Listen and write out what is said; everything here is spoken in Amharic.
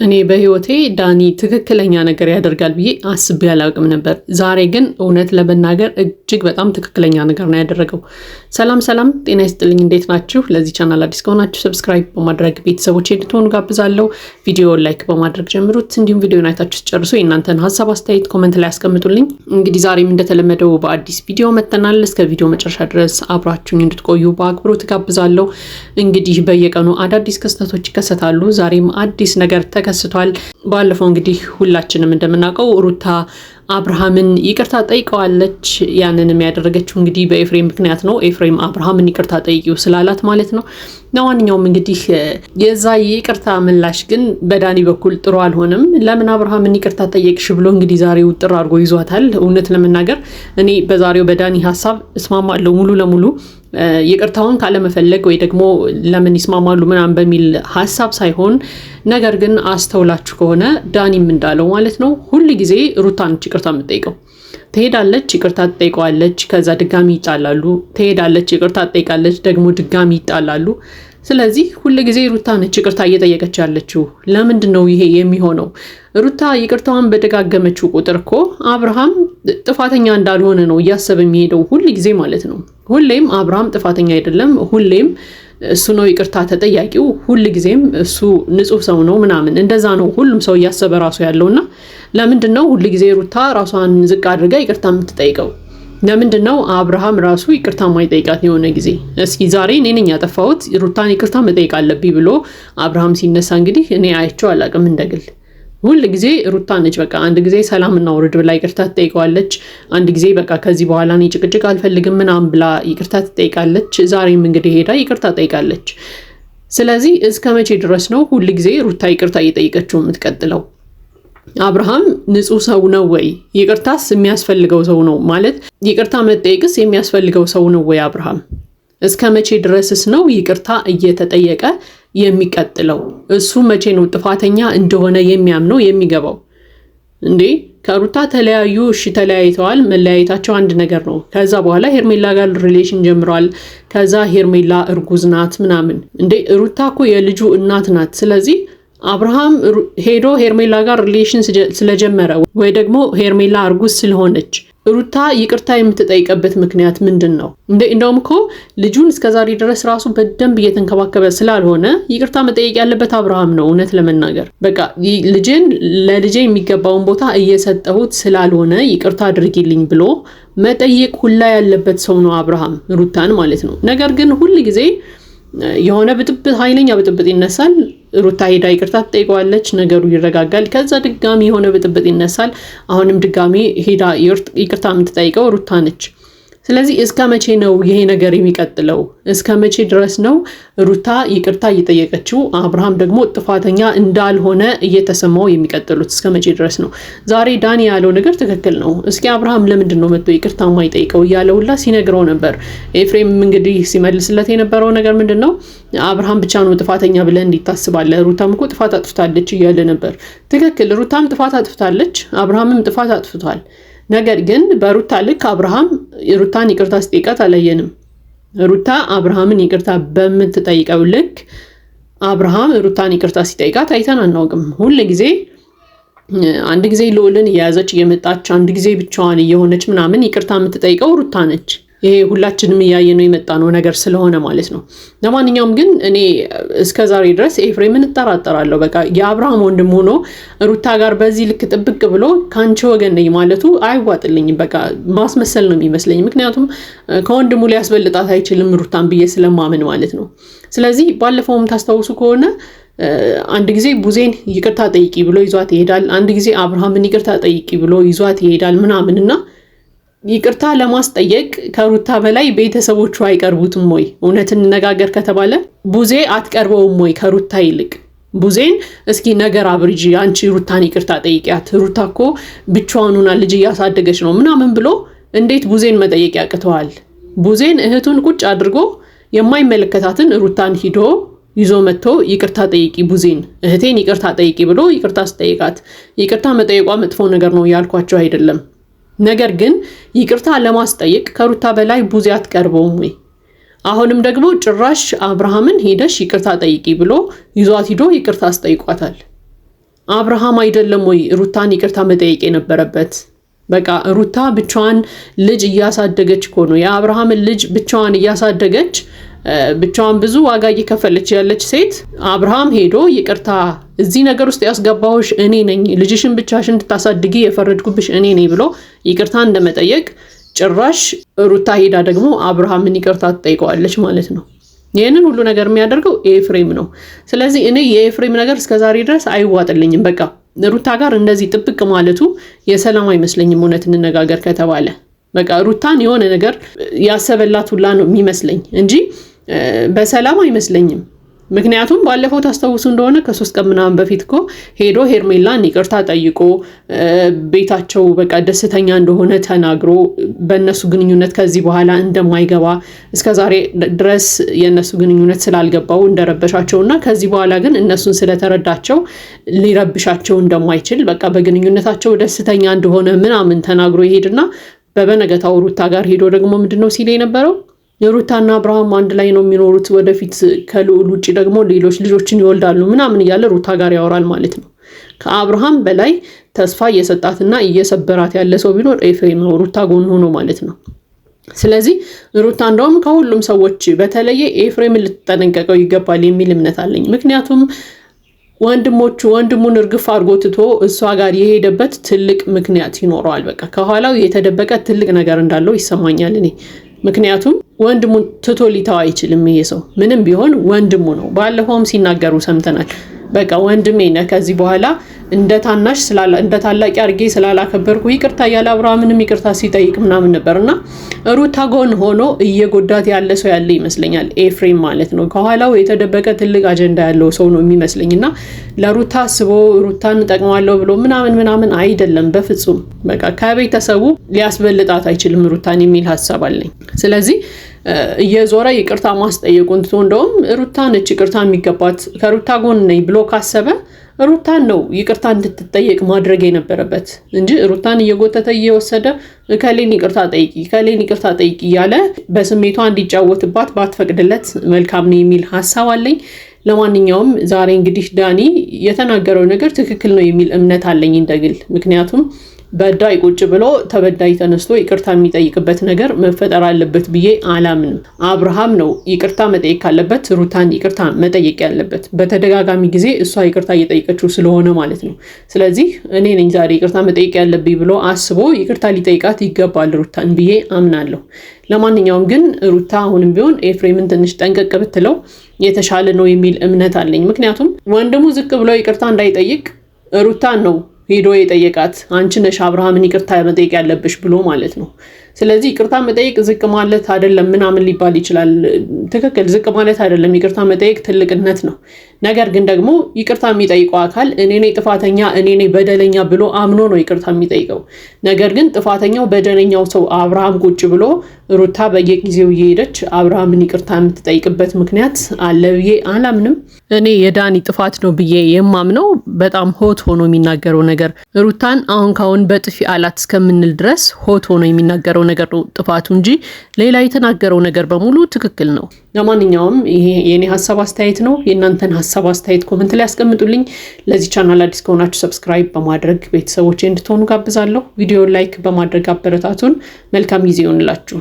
እኔ በህይወቴ ዳኒ ትክክለኛ ነገር ያደርጋል ብዬ አስቤ አላውቅም ነበር። ዛሬ ግን እውነት ለመናገር እጅግ በጣም ትክክለኛ ነገር ነው ያደረገው። ሰላም ጤና ይስጥልኝ። እንዴት ናችሁ? ለዚህ ቻናል አዲስ ከሆናችሁ ሰብስክራይብ በማድረግ ቤተሰቦቼ እንድትሆኑ ጋብዛለሁ። ቪዲዮ ላይክ በማድረግ ጀምሩት። እንዲሁም ቪዲዮን አይታችሁ ጨርሱ የእናንተን ሀሳብ አስተያየት ኮሜንት ላይ አስቀምጡልኝ። እንግዲህ ዛሬም እንደተለመደው በአዲስ ቪዲዮ መጥተናል። እስከ ቪዲዮ መጨረሻ ድረስ አብራችሁኝ እንድትቆዩ በአክብሮት ጋብዛለሁ። እንግዲህ በየቀኑ አዳዲስ ክስተቶች ይከሰታሉ። ዛሬም አዲስ ነገር ተከስቷል። ባለፈው እንግዲህ ሁላችንም እንደምናውቀው ሩታ አብርሃምን ይቅርታ ጠይቀዋለች። ያንንም ያደረገችው እንግዲህ በኤፍሬም ምክንያት ነው። ኤፍሬም አብርሃምን ይቅርታ ጠይቂው ስላላት ማለት ነው። ለማንኛውም እንግዲህ የዛ ይቅርታ ምላሽ ግን በዳኒ በኩል ጥሩ አልሆነም። ለምን አብርሃምን ይቅርታ ጠየቅሽ ብሎ እንግዲህ ዛሬው ጥር አድርጎ ይዟታል። እውነት ለመናገር እኔ በዛሬው በዳኒ ሀሳብ እስማማለሁ ሙሉ ለሙሉ። ይቅርታውን ካለመፈለግ ወይ ደግሞ ለምን ይስማማሉ ምናምን በሚል ሀሳብ ሳይሆን ነገር ግን አስተውላችሁ ከሆነ ዳኒም እንዳለው ማለት ነው ሁል ጊዜ ሩታን ይቅርታ የምትጠይቀው። ትሄዳለች፣ ይቅርታ ትጠይቀዋለች፣ ከዛ ድጋሚ ይጣላሉ። ትሄዳለች፣ ይቅርታ ትጠይቃለች፣ ደግሞ ድጋሚ ይጣላሉ። ስለዚህ ሁል ጊዜ ሩታ ነች ይቅርታ እየጠየቀች ያለችው። ለምንድን ነው ይሄ የሚሆነው? ሩታ ይቅርታዋን በደጋገመችው ቁጥር እኮ አብርሃም ጥፋተኛ እንዳልሆነ ነው እያሰበ የሚሄደው ሁል ጊዜ ማለት ነው። ሁሌም አብርሃም ጥፋተኛ አይደለም፣ ሁሌም እሱ ነው ይቅርታ ተጠያቂው፣ ሁል ጊዜም እሱ ንጹህ ሰው ነው ምናምን እንደዛ ነው ሁሉም ሰው እያሰበ ራሱ ያለውና ለምንድን ነው ሁል ጊዜ ሩታ ራሷን ዝቅ አድርጋ ይቅርታ የምትጠይቀው? ለምንድን ነው አብርሃም ራሱ ይቅርታ ማይጠይቃት? የሆነ ጊዜ እስኪ ዛሬ እኔ ነኝ ያጠፋሁት ሩታን ይቅርታ መጠየቅ አለብኝ ብሎ አብርሃም ሲነሳ እንግዲህ እኔ አይቼው አላውቅም እንደግል። ሁል ጊዜ ሩታ ነች በቃ አንድ ጊዜ ሰላም እና ውርድ ብላ ይቅርታ ትጠይቀዋለች። አንድ ጊዜ በቃ ከዚህ በኋላ እኔ ጭቅጭቅ አልፈልግም ምናምን ብላ ይቅርታ ትጠይቃለች። ዛሬም እንግዲህ ሄዳ ይቅርታ ጠይቃለች። ስለዚህ እስከ መቼ ድረስ ነው ሁል ጊዜ ሩታ ይቅርታ እየጠየቀችው የምትቀጥለው? አብርሃም ንጹህ ሰው ነው ወይ? ይቅርታስ የሚያስፈልገው ሰው ነው ማለት ይቅርታ መጠየቅስ የሚያስፈልገው ሰው ነው ወይ አብርሃም? እስከ መቼ ድረስስ ነው ይቅርታ እየተጠየቀ የሚቀጥለው? እሱ መቼ ነው ጥፋተኛ እንደሆነ የሚያምነው የሚገባው? እንዴ ከሩታ ተለያዩ፣ እሺ ተለያይተዋል። መለያየታቸው አንድ ነገር ነው። ከዛ በኋላ ሄርሜላ ጋር ሪሌሽን ጀምረዋል። ከዛ ሄርሜላ እርጉዝ ናት ምናምን። እንዴ ሩታ እኮ የልጁ እናት ናት። ስለዚህ አብርሃም ሄዶ ሄርሜላ ጋር ሪሌሽን ስለጀመረ ወይ ደግሞ ሄርሜላ እርጉዝ ስለሆነች ሩታ ይቅርታ የምትጠይቀበት ምክንያት ምንድን ነው? እንደውም እኮ ልጁን እስከዛሬ ድረስ ራሱ በደንብ እየተንከባከበ ስላልሆነ ይቅርታ መጠየቅ ያለበት አብርሃም ነው። እውነት ለመናገር በቃ ለልጄ የሚገባውን ቦታ እየሰጠሁት ስላልሆነ ይቅርታ አድርጊልኝ ብሎ መጠየቅ ሁላ ያለበት ሰው ነው አብርሃም፣ ሩታን ማለት ነው። ነገር ግን ሁል ጊዜ የሆነ ብጥብጥ፣ ኃይለኛ ብጥብጥ ይነሳል። ሩታ ሄዳ ይቅርታ ትጠይቀዋለች፣ ነገሩ ይረጋጋል። ከዛ ድጋሚ የሆነ ብጥብጥ ይነሳል። አሁንም ድጋሚ ሄዳ ይቅርታ የምትጠይቀው ሩታ ነች። ስለዚህ እስከ መቼ ነው ይሄ ነገር የሚቀጥለው? እስከ መቼ ድረስ ነው ሩታ ይቅርታ እየጠየቀችው አብርሃም ደግሞ ጥፋተኛ እንዳልሆነ እየተሰማው የሚቀጥሉት? እስከ መቼ ድረስ ነው? ዛሬ ዳኒ ያለው ነገር ትክክል ነው። እስኪ አብርሃም ለምንድን ነው መጥቶ ይቅርታ ማይጠይቀው እያለ ሁላ ሲነግረው ነበር። ኤፍሬም እንግዲህ ሲመልስለት የነበረው ነገር ምንድን ነው? አብርሃም ብቻ ነው ጥፋተኛ ብለህ እንዲታስባለህ፣ ሩታም እኮ ጥፋት አጥፍታለች እያለ ነበር። ትክክል፣ ሩታም ጥፋት አጥፍታለች፣ አብርሃምም ጥፋት አጥፍቷል። ነገር ግን በሩታ ልክ አብርሃም ሩታን ይቅርታ ሲጠይቃት አላየንም። ሩታ አብርሃምን ይቅርታ በምትጠይቀው ልክ አብርሃም ሩታን ይቅርታ ሲጠይቃት አይተን አናውቅም። ሁል ጊዜ አንድ ጊዜ ልዑልን እየያዘች እየመጣች አንድ ጊዜ ብቻዋን እየሆነች ምናምን ይቅርታ የምትጠይቀው ሩታ ነች። ይሄ ሁላችንም እያየነው የመጣ ነው ነገር ስለሆነ ማለት ነው። ለማንኛውም ግን እኔ እስከዛሬ ድረስ ኤፍሬምን እጠራጠራለሁ። በቃ የአብርሃም ወንድም ሆኖ ሩታ ጋር በዚህ ልክ ጥብቅ ብሎ ካንቺ ወገን ነኝ ማለቱ አይዋጥልኝም። በቃ ማስመሰል ነው የሚመስለኝ። ምክንያቱም ከወንድሙ ሊያስበልጣት አይችልም ሩታን ብዬ ስለማምን ማለት ነው። ስለዚህ ባለፈውም ታስታውሱ ከሆነ አንድ ጊዜ ቡዜን ይቅርታ ጠይቂ ብሎ ይዟት ይሄዳል። አንድ ጊዜ አብርሃምን ይቅርታ ጠይቂ ብሎ ይዟት ይሄዳል ምናምንና ይቅርታ ለማስጠየቅ ከሩታ በላይ ቤተሰቦቹ አይቀርቡትም ወይ? እውነት እንነጋገር ከተባለ ቡዜ አትቀርበውም ወይ ከሩታ ይልቅ? ቡዜን እስኪ ነገር አብርጂ አንቺ ሩታን ይቅርታ ጠይቂያት፣ ሩታ እኮ ብቻዋን ሆና ልጅ እያሳደገች ነው ምናምን ብሎ እንዴት ቡዜን መጠየቅ ያቅተዋል? ቡዜን እህቱን ቁጭ አድርጎ የማይመለከታትን ሩታን ሂዶ ይዞ መጥቶ ይቅርታ ጠይቂ ቡዜን፣ እህቴን ይቅርታ ጠይቂ ብሎ ይቅርታ አስጠይቃት። ይቅርታ መጠየቋ መጥፎ ነገር ነው ያልኳቸው አይደለም። ነገር ግን ይቅርታ ለማስጠየቅ ከሩታ በላይ ቡዜ አትቀርበውም ወይ? አሁንም ደግሞ ጭራሽ አብርሃምን ሄደሽ ይቅርታ ጠይቂ ብሎ ይዟት ሂዶ ይቅርታ አስጠይቋታል። አብርሃም አይደለም ወይ ሩታን ይቅርታ መጠየቅ የነበረበት? በቃ ሩታ ብቻዋን ልጅ እያሳደገች እኮ ነው። የአብርሃምን ልጅ ብቻዋን እያሳደገች ብቻዋን ብዙ ዋጋ እየከፈለች ያለች ሴት አብርሃም ሄዶ ይቅርታ እዚህ ነገር ውስጥ ያስገባሁሽ እኔ ነኝ፣ ልጅሽን ብቻሽን እንድታሳድጊ የፈረድኩብሽ እኔ ነኝ ብሎ ይቅርታ እንደመጠየቅ ጭራሽ ሩታ ሄዳ ደግሞ አብርሃምን ይቅርታ ትጠይቀዋለች ማለት ነው። ይህንን ሁሉ ነገር የሚያደርገው ኤፍሬም ነው። ስለዚህ እኔ የኤፍሬም ነገር እስከዛሬ ድረስ አይዋጥልኝም። በቃ ሩታ ጋር እንደዚህ ጥብቅ ማለቱ የሰላም አይመስለኝም። እውነት እንነጋገር ከተባለ በቃ ሩታን የሆነ ነገር ያሰበላት ሁላ ነው የሚመስለኝ እንጂ በሰላም አይመስለኝም። ምክንያቱም ባለፈው ታስታውሱ እንደሆነ ከ3 ቀን ምናምን በፊት እኮ ሄዶ ሄርሜላን ይቅርታ ጠይቆ ቤታቸው በቃ ደስተኛ እንደሆነ ተናግሮ በእነሱ ግንኙነት ከዚህ በኋላ እንደማይገባ እስከዛሬ ድረስ የእነሱ ግንኙነት ስላልገባው እንደረበሻቸውና ከዚህ በኋላ ግን እነሱን ስለተረዳቸው ሊረብሻቸው እንደማይችል በቃ በግንኙነታቸው ደስተኛ እንደሆነ ምናምን ተናግሮ ይሄድና በበነገታው ሩታ ጋር ሄዶ ደግሞ ምንድነው ሲል የነበረው ሩታና አብርሃም አንድ ላይ ነው የሚኖሩት፣ ወደፊት ከልዑል ውጪ ደግሞ ሌሎች ልጆችን ይወልዳሉ ምናምን እያለ ሩታ ጋር ያወራል ማለት ነው። ከአብርሃም በላይ ተስፋ እየሰጣትና እየሰበራት ያለ ሰው ቢኖር ኤፍሬም ነው፣ ሩታ ጎን ሆኖ ማለት ነው። ስለዚህ ሩታ እንደውም ከሁሉም ሰዎች በተለየ ኤፍሬምን ልትጠነቀቀው ይገባል የሚል እምነት አለኝ። ምክንያቱም ወንድሙን እርግፍ አድርጎ ትቶ እሷ ጋር የሄደበት ትልቅ ምክንያት ይኖረዋል። በቃ ከኋላው የተደበቀ ትልቅ ነገር እንዳለው ይሰማኛል እኔ። ምክንያቱም ወንድሙን ትቶ ሊተው አይችልም። ይሄ ሰው ምንም ቢሆን ወንድሙ ነው። ባለፈውም ሲናገሩ ሰምተናል። በቃ ወንድሜ ነህ፣ ከዚህ በኋላ እንደ ታላቂ አድርጌ ስላላከበርኩ ይቅርታ ያለ አብርሃምንም ይቅርታ ሲጠይቅ ምናምን ነበርና ሩታ ጎን ሆኖ እየጎዳት ያለ ሰው ያለ ይመስለኛል ኤፍሬም ማለት ነው። ከኋላው የተደበቀ ትልቅ አጀንዳ ያለው ሰው ነው የሚመስለኝና ለሩታ አስቦ ሩታን ጠቅማለሁ ብሎ ምናምን አይደለም በፍጹም። በቃ ከቤተሰቡ ሊያስበልጣት አይችልም ሩታን የሚል ሀሳብ አለኝ። ስለዚህ እየዞረ ይቅርታ ማስጠየቁን ትቶ እንደውም ሩታ ነች ይቅርታ የሚገባት ከሩታ ጎን ነኝ ብሎ ካሰበ ሩታን ነው ይቅርታ እንድትጠየቅ ማድረግ የነበረበት እንጂ ሩታን እየጎተተ እየወሰደ ከሌን ይቅርታ ጠይቂ እያለ በስሜቷ እንዲጫወትባት ባትፈቅድለት መልካም ነው የሚል ሀሳብ አለኝ። ለማንኛውም ዛሬ እንግዲህ ዳኒ የተናገረው ነገር ትክክል ነው የሚል እምነት አለኝ እንደግል። ምክንያቱም በዳይ ቁጭ ብሎ ተበዳይ ተነስቶ ይቅርታ የሚጠይቅበት ነገር መፈጠር አለበት ብዬ አላምንም። አብርሃም ነው ይቅርታ መጠየቅ ካለበት ሩታን ይቅርታ መጠየቅ ያለበት። በተደጋጋሚ ጊዜ እሷ ይቅርታ እየጠየቀችው ስለሆነ ማለት ነው። ስለዚህ እኔ ነኝ ዛሬ ይቅርታ መጠየቅ ያለብኝ ብሎ አስቦ ይቅርታ ሊጠይቃት ይገባል ሩታን ብዬ አምናለሁ። ለማንኛውም ግን ሩታ አሁንም ቢሆን ኤፍሬምን ትንሽ ጠንቀቅ ብትለው የተሻለ ነው የሚል እምነት አለኝ። ምክንያቱም ወንድሙ ዝቅ ብሎ ይቅርታ እንዳይጠይቅ ሩታን ነው ሄዶ የጠየቃት፣ አንቺ ነሽ አብርሃምን ይቅርታ መጠየቅ ያለብሽ ብሎ ማለት ነው። ስለዚህ ይቅርታ መጠየቅ ዝቅ ማለት አይደለም ምናምን ሊባል ይችላል። ትክክል፣ ዝቅ ማለት አይደለም። ይቅርታ መጠየቅ ትልቅነት ነው። ነገር ግን ደግሞ ይቅርታ የሚጠይቀው አካል እኔ ነኝ ጥፋተኛ፣ እኔ ነኝ በደለኛ ብሎ አምኖ ነው ይቅርታ የሚጠይቀው። ነገር ግን ጥፋተኛው በደለኛው ሰው አብርሃም ቁጭ ብሎ ሩታ በየጊዜው እየሄደች አብርሃምን ይቅርታ የምትጠይቅበት ምክንያት አለ ብዬ አላምንም። እኔ የዳኒ ጥፋት ነው ብዬ የማምነው በጣም ሆት ሆኖ የሚናገረው ነገር ሩታን አሁን ካሁን በጥፊ አላት እስከምንል ድረስ ሆት ሆኖ የሚናገረው ነገር ነው ጥፋቱ እንጂ ሌላ የተናገረው ነገር በሙሉ ትክክል ነው። ለማንኛውም ይሄ የኔ ሀሳብ አስተያየት ነው። የእናንተን ሀሳብ አስተያየት ኮሜንት ላይ አስቀምጡልኝ። ለዚህ ቻናል አዲስ ከሆናችሁ ሰብስክራይብ በማድረግ ቤተሰቦቼ እንድትሆኑ ጋብዛለሁ። ቪዲዮ ላይክ በማድረግ አበረታቱን። መልካም ጊዜ ይሁንላችሁ።